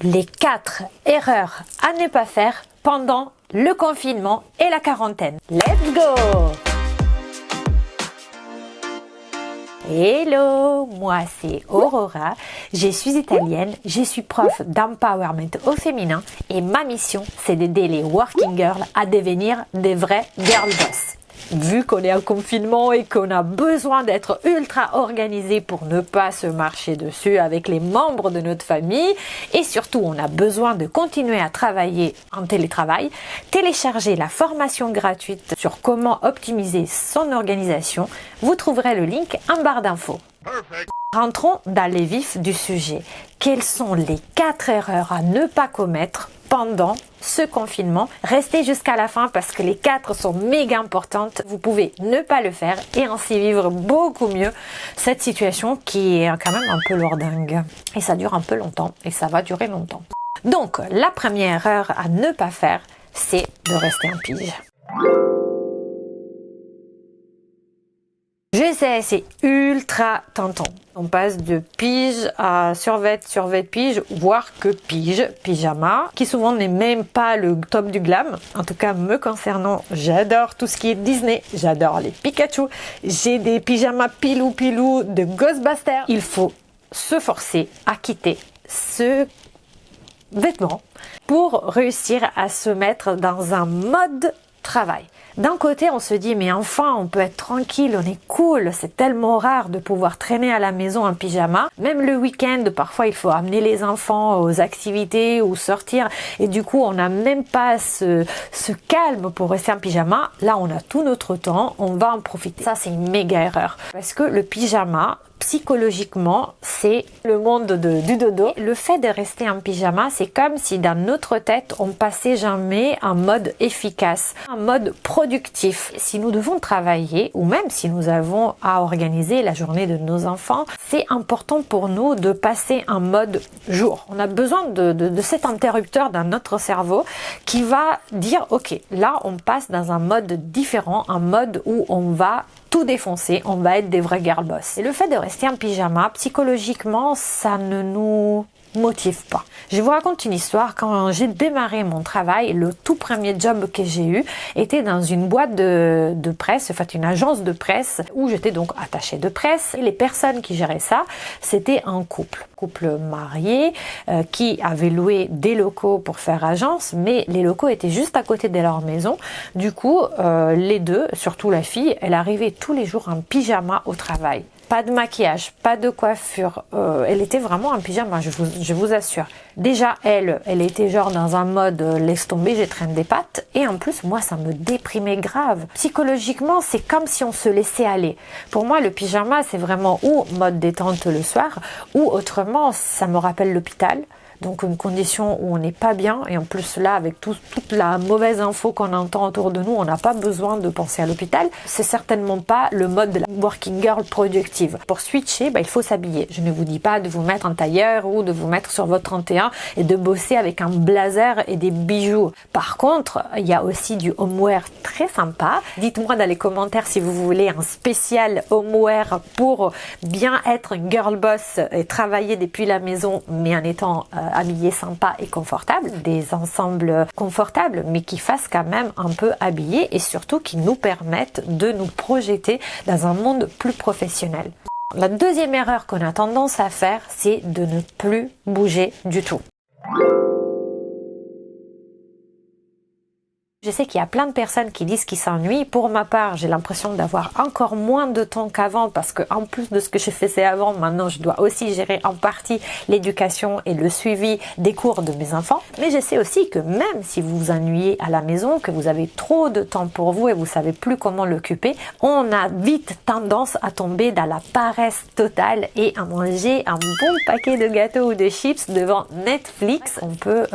Les 4 erreurs à ne pas faire pendant le confinement et la quarantaine. Let's go! Hello, moi c'est Aurora, je suis italienne, je suis prof d'empowerment au féminin et ma mission c'est d'aider les working girls à devenir des vrais girl boss. Vu qu'on est en confinement et qu'on a besoin d'être ultra organisé pour ne pas se marcher dessus avec les membres de notre famille et surtout on a besoin de continuer à travailler en télétravail, téléchargez la formation gratuite sur comment optimiser son organisation. Vous trouverez le link en barre d'infos. Rentrons dans les vifs du sujet. Quelles sont les 4 erreurs à ne pas commettre pendant ce confinement? Restez jusqu'à la fin parce que les 4 sont méga importantes. Vous pouvez ne pas le faire et ainsi vivre beaucoup mieux cette situation qui est quand même un peu lourdingue. Et ça dure un peu longtemps et ça va durer longtemps. Donc, la première erreur à ne pas faire, c'est de rester en pige. Je sais, c'est ultra tentant. On passe de pige à survêt, pige, voire que pige, pyjama, qui souvent n'est même pas le top du glam. En tout cas, me concernant, j'adore tout ce qui est Disney. J'adore les Pikachu. J'ai des pyjamas pilou de Ghostbusters. Il faut se forcer à quitter ce vêtement pour réussir à se mettre dans un mode travail. D'un côté, on se dit, mais enfin, on peut être tranquille, on est cool, c'est tellement rare de pouvoir traîner à la maison en pyjama. Même le week-end, parfois, il faut amener les enfants aux activités ou sortir. Et du coup, on n'a même pas ce calme pour rester en pyjama. Là, on a tout notre temps, on va en profiter. Ça, c'est une méga erreur. Parce que le pyjama, psychologiquement, c'est le monde du dodo. Le fait de rester en pyjama, c'est comme si dans notre tête, on passait jamais un mode efficace, un mode productif. Si nous devons travailler, ou même si nous avons à organiser la journée de nos enfants, c'est important pour nous de passer un mode jour. On a besoin de cet interrupteur dans notre cerveau qui va dire, ok, là, on passe dans un mode différent, un mode où on va tout défoncer, on va être des vrais girl boss. Et le fait de rester en pyjama, psychologiquement, ça ne nous motive pas. Je vous raconte une histoire. Quand j'ai démarré mon travail, le tout premier job que j'ai eu était dans une boîte de presse, en fait une agence de presse où j'étais donc attachée de presse. Et les personnes qui géraient ça, c'était un couple marié qui avait loué des locaux pour faire agence, mais les locaux étaient juste à côté de leur maison. Du coup, les deux, surtout la fille, elle arrivait tous les jours en pyjama au travail. Pas de maquillage, pas de coiffure. Elle était vraiment en pyjama, je vous assure. Déjà, elle était genre dans un mode laisse tomber, j'ai traîné des pattes. Et en plus, moi, ça me déprimait grave. Psychologiquement, c'est comme si on se laissait aller. Pour moi, le pyjama, c'est vraiment ou mode détente le soir, ou autrement, ça me rappelle l'hôpital. Donc une condition où on n'est pas bien et en plus là avec toute la mauvaise info qu'on entend autour de nous, on n'a pas besoin de penser à l'hôpital. C'est certainement pas le mode de la working girl productive. Pour switcher, il faut s'habiller. Je ne vous dis pas de vous mettre en tailleur ou de vous mettre sur votre 31 et de bosser avec un blazer et des bijoux. Par contre, il y a aussi du homeware très sympa. Dites-moi dans les commentaires si vous voulez un spécial homeware pour bien être une girl boss et travailler depuis la maison mais en étant habillé sympa et confortable, des ensembles confortables mais qui fassent quand même un peu habillés et surtout qui nous permettent de nous projeter dans un monde plus professionnel. La deuxième erreur qu'on a tendance à faire, c'est de ne plus bouger du tout. Je sais qu'il y a plein de personnes qui disent qu'ils s'ennuient. Pour ma part, j'ai l'impression d'avoir encore moins de temps qu'avant parce que en plus de ce que je faisais avant, maintenant je dois aussi gérer en partie l'éducation et le suivi des cours de mes enfants. Mais je sais aussi que même si vous vous ennuyez à la maison, que vous avez trop de temps pour vous et vous savez plus comment l'occuper, on a vite tendance à tomber dans la paresse totale et à manger un bon paquet de gâteaux ou de chips devant Netflix. On peut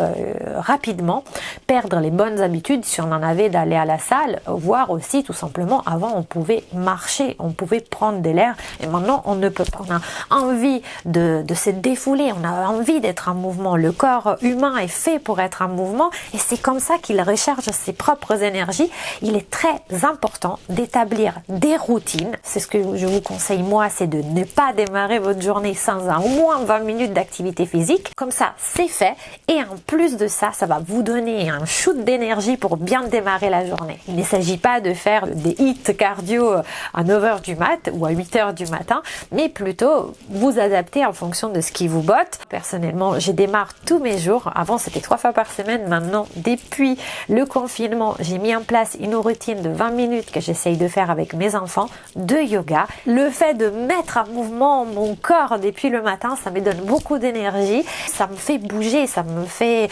rapidement perdre les bonnes habitudes, si on en avait d'aller à la salle, voire aussi tout simplement avant on pouvait marcher, on pouvait prendre de l'air et maintenant on ne peut pas. On a envie de se défouler, on a envie d'être en mouvement. Le corps humain est fait pour être en mouvement et c'est comme ça qu'il recharge ses propres énergies. Il est très important d'établir des routines. C'est ce que je vous conseille moi, c'est de ne pas démarrer votre journée sans au moins 20 minutes d'activité physique. Comme ça, c'est fait et en plus de ça, ça va vous donner un shoot d'énergie pour bien démarrer la journée. Il ne s'agit pas de faire des hits cardio à 9h du mat ou à 8h du matin, mais plutôt vous adapter en fonction de ce qui vous botte. Personnellement, je démarre tous mes jours. Avant, c'était 3 fois par semaine. Maintenant, depuis le confinement, j'ai mis en place une routine de 20 minutes que j'essaye de faire avec mes enfants de yoga. Le fait de mettre en mouvement mon corps depuis le matin, ça me donne beaucoup d'énergie. Ça me fait bouger, ça me fait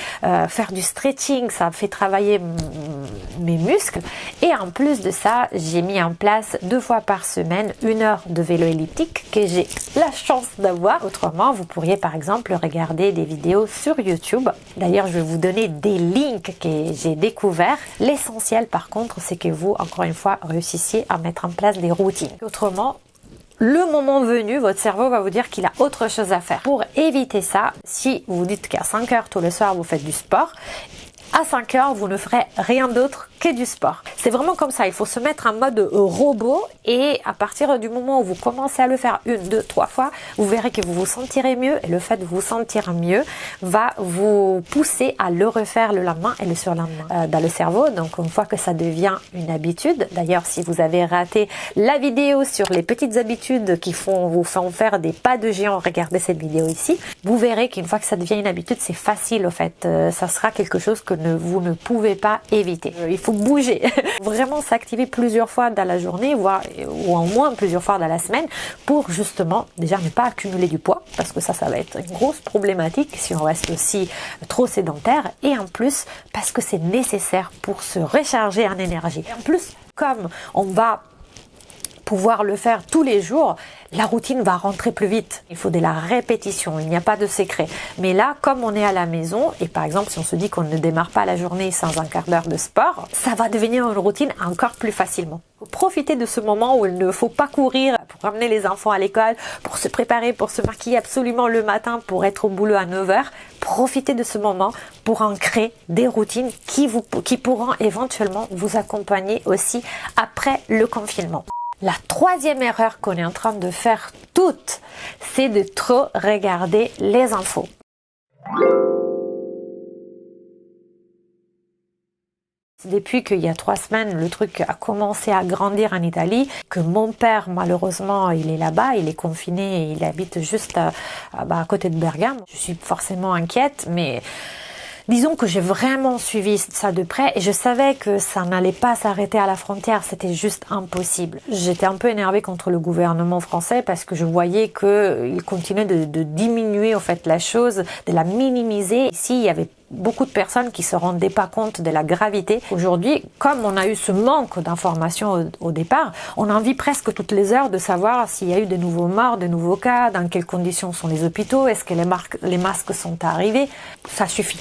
faire du stretching, ça me fait travailler mes muscles. Et en plus de ça, j'ai mis en place 2 fois par semaine 1 heure de vélo elliptique que j'ai la chance d'avoir. Autrement, vous pourriez par exemple regarder des vidéos sur YouTube. D'ailleurs, je vais vous donner des links que j'ai découverts. L'essentiel par contre, c'est que vous, encore une fois, réussissiez à mettre en place des routines. Autrement, le moment venu, votre cerveau va vous dire qu'il a autre chose à faire. Pour éviter ça, si vous vous dites qu'à 5 heures tous les soirs, vous faites du sport, à 5 heures, vous ne ferez rien d'autre que du sport. C'est vraiment comme ça, il faut se mettre en mode robot et à partir du moment où vous commencez à le faire 1, 2, 3 fois, vous verrez que vous vous sentirez mieux et le fait de vous sentir mieux va vous pousser à le refaire le lendemain et le surlendemain dans le cerveau. Donc une fois que ça devient une habitude, d'ailleurs si vous avez raté la vidéo sur les petites habitudes qui vous font faire des pas de géant, regardez cette vidéo ici, vous verrez qu'une fois que ça devient une habitude, c'est facile au fait, ça sera quelque chose que vous ne pouvez pas éviter. Il faut bouger, vraiment s'activer plusieurs fois dans la journée, voire ou au moins plusieurs fois dans la semaine pour justement déjà ne pas accumuler du poids parce que ça va être une grosse problématique si on reste aussi trop sédentaire et en plus parce que c'est nécessaire pour se recharger en énergie. Et en plus, comme on va pouvoir le faire tous les jours, la routine va rentrer plus vite. Il faut de la répétition, il n'y a pas de secret. Mais là, comme on est à la maison, et par exemple, si on se dit qu'on ne démarre pas la journée sans un quart d'heure de sport, ça va devenir une routine encore plus facilement. Profitez de ce moment où il ne faut pas courir pour ramener les enfants à l'école, pour se préparer, pour se maquiller absolument le matin pour être au boulot à 9h. Profitez de ce moment pour en créer des routines qui pourront éventuellement vous accompagner aussi après le confinement. La troisième erreur qu'on est en train de faire toutes, c'est de trop regarder les infos. Depuis qu'il y a 3 semaines, le truc a commencé à grandir en Italie, que mon père, malheureusement, il est là-bas, il est confiné et il habite juste à côté de Bergame. Je suis forcément inquiète, mais disons que j'ai vraiment suivi ça de près et je savais que ça n'allait pas s'arrêter à la frontière, c'était juste impossible. J'étais un peu énervée contre le gouvernement français parce que je voyais qu'il continuait de diminuer en fait la chose, de la minimiser. Ici, il y avait beaucoup de personnes qui se rendaient pas compte de la gravité. Aujourd'hui, comme on a eu ce manque d'informations au départ, on a envie presque toutes les heures de savoir s'il y a eu de nouveaux morts, de nouveaux cas, dans quelles conditions sont les hôpitaux, est-ce que les masques sont arrivés. Ça suffit.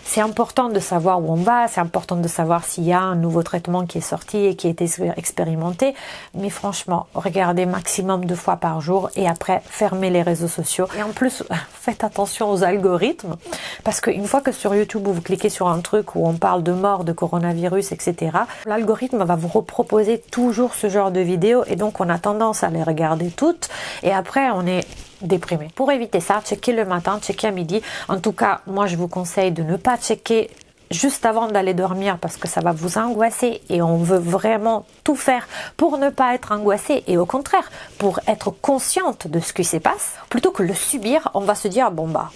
C'est important de savoir où on va, c'est important de savoir s'il y a un nouveau traitement qui est sorti et qui a été expérimenté. Mais franchement, regardez maximum 2 fois par jour et après, fermez les réseaux sociaux. Et en plus, faites attention aux algorithmes parce qu'une fois que sur YouTube, vous cliquez sur un truc où on parle de mort, de coronavirus, etc., l'algorithme va vous reproposer toujours ce genre de vidéos et donc on a tendance à les regarder toutes et après, on est déprimé. Pour éviter ça, checkez le matin, checkez à midi. En tout cas, moi je vous conseille de ne pas checker juste avant d'aller dormir parce que ça va vous angoisser et on veut vraiment tout faire pour ne pas être angoissé et au contraire, pour être consciente de ce qui se passe. Plutôt que le subir, on va se dire bon bah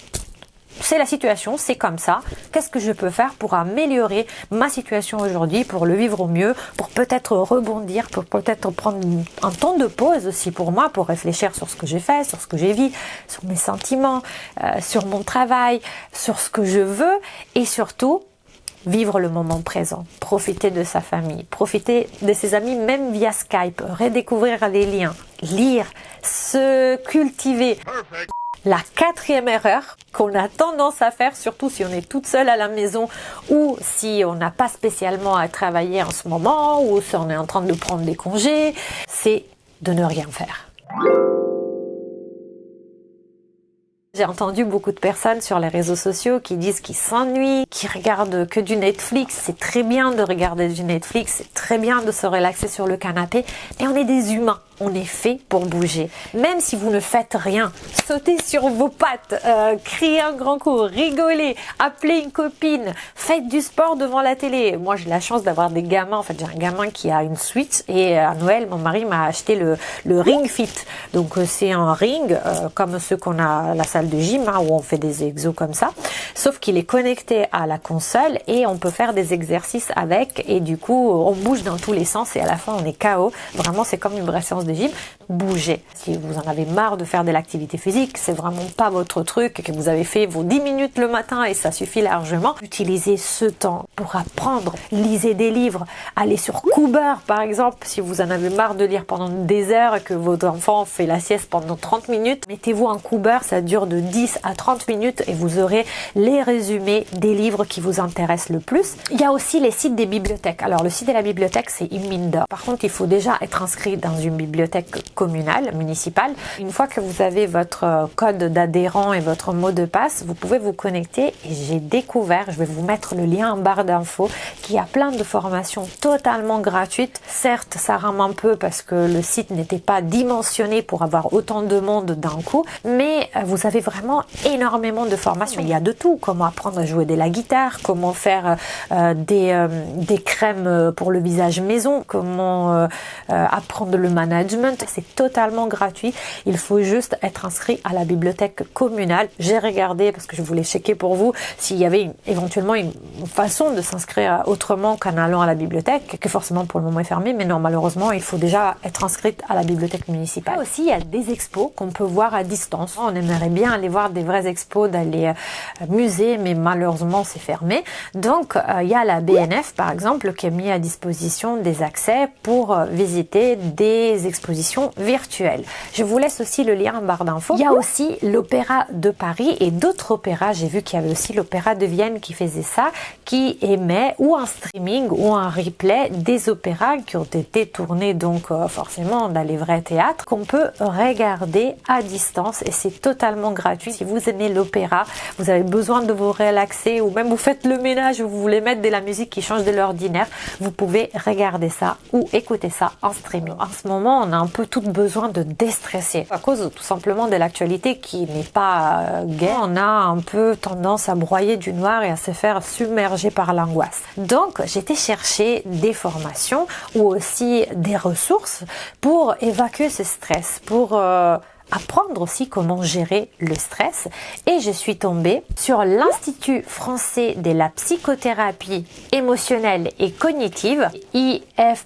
c'est la situation, c'est comme ça. Qu'est-ce que je peux faire pour améliorer ma situation aujourd'hui, pour le vivre au mieux, pour peut-être rebondir, pour peut-être prendre un temps de pause aussi pour moi, pour réfléchir sur ce que j'ai fait, sur ce que j'ai vécu, sur mes sentiments, sur mon travail, sur ce que je veux et surtout vivre le moment présent, profiter de sa famille, profiter de ses amis même via Skype, redécouvrir les liens, lire, se cultiver. Perfect. La quatrième erreur qu'on a tendance à faire, surtout si on est toute seule à la maison ou si on n'a pas spécialement à travailler en ce moment ou si on est en train de prendre des congés, c'est de ne rien faire. J'ai entendu beaucoup de personnes sur les réseaux sociaux qui disent qu'ils s'ennuient, qui regardent que du Netflix. C'est très bien de regarder du Netflix, c'est très bien de se relaxer sur le canapé, mais on est des humains. On est fait pour bouger. Même si vous ne faites rien, sautez sur vos pattes, criez un grand coup, rigolez, appelez une copine, faites du sport devant la télé. Moi, j'ai la chance d'avoir des gamins. En fait, j'ai un gamin qui a une Switch et à Noël, mon mari m'a acheté le Ring Fit. Donc, c'est un ring comme ceux qu'on a à la salle de gym où on fait des exos comme ça. Sauf qu'il est connecté à la console et on peut faire des exercices avec et du coup, on bouge dans tous les sens et à la fin, on est KO. Vraiment, c'est comme une vraie séance de gym. Bougez. Si vous en avez marre de faire de l'activité physique, c'est vraiment pas votre truc, que vous avez fait vos 10 minutes le matin et ça suffit largement, utilisez ce temps pour apprendre. Lisez des livres. Allez sur Cooper, par exemple, si vous en avez marre de lire pendant des heures et que votre enfant fait la sieste pendant 30 minutes, mettez-vous en Cooper, ça dure de 10 à 30 minutes et vous aurez les résumés des livres qui vous intéressent le plus. Il y a aussi les sites des bibliothèques. Alors, le site de la bibliothèque, c'est une mine d'or. Par contre, il faut déjà être inscrit dans une bibliothèque communale, municipale. Une fois que vous avez votre code d'adhérent et votre mot de passe, vous pouvez vous connecter et j'ai découvert, je vais vous mettre le lien en barre d'infos, qu'il y a plein de formations totalement gratuites. Certes, ça rame un peu parce que le site n'était pas dimensionné pour avoir autant de monde d'un coup, mais vous avez vraiment énormément de formations. Il y a de tout, comment apprendre à jouer de la guitare, comment faire des crèmes pour le visage maison, comment apprendre le management. C'est totalement gratuit. Il faut juste être inscrit à la bibliothèque communale. J'ai regardé parce que je voulais checker pour vous s'il y avait éventuellement une façon de s'inscrire autrement qu'en allant à la bibliothèque, que forcément pour le moment est fermée, mais non, malheureusement, il faut déjà être inscrite à la bibliothèque municipale. Là aussi, il y a des expos qu'on peut voir à distance. On aimerait bien aller voir des vraies expos dans les musées, mais malheureusement, c'est fermé. Donc, il y a la BNF, par exemple, qui a mis à disposition des accès pour visiter des expositions virtuelles. Je vous laisse aussi le lien en barre d'infos. Il y a aussi l'Opéra de Paris et d'autres opéras. J'ai vu qu'il y avait aussi l'Opéra de Vienne qui faisait ça, qui émet ou en streaming ou en replay des opéras qui ont été tournés donc forcément dans les vrais théâtres qu'on peut regarder à distance et c'est totalement gratuit. Si vous aimez l'opéra, vous avez besoin de vous relaxer ou même vous faites le ménage ou vous voulez mettre de la musique qui change de l'ordinaire, vous pouvez regarder ça ou écouter ça en streaming. En ce moment, on a un peu tout besoin de déstresser à cause tout simplement de l'actualité qui n'est pas gaie. On a un peu tendance à broyer du noir et à se faire submerger par l'angoisse. Donc, j'ai été chercher des formations ou aussi des ressources pour évacuer ce stress, pour apprendre aussi comment gérer le stress et je suis tombée sur l'Institut français de la psychothérapie émotionnelle et cognitive, IFPEC,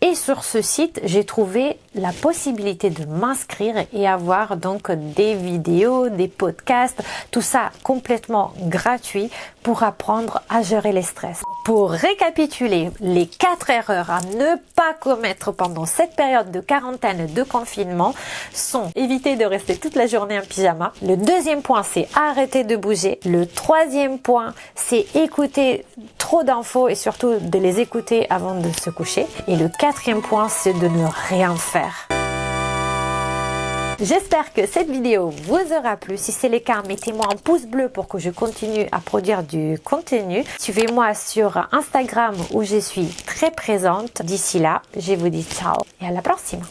et sur ce site j'ai trouvé la possibilité de m'inscrire et avoir donc des vidéos, des podcasts, tout ça complètement gratuit pour apprendre à gérer les stress. Pour récapituler, les 4 erreurs à ne pas commettre pendant cette période de quarantaine et de confinement sont éviter de rester toute la journée en pyjama. Le deuxième point, c'est arrêter de bouger. Le troisième point, c'est écouter trop d'infos et surtout de les écouter avant de se coucher. Et le quatrième point, c'est de ne rien faire. J'espère que cette vidéo vous aura plu. Si c'est le cas, mettez-moi un pouce bleu pour que je continue à produire du contenu. Suivez-moi sur Instagram où je suis très présente. D'ici là, je vous dis ciao et à la prochaine.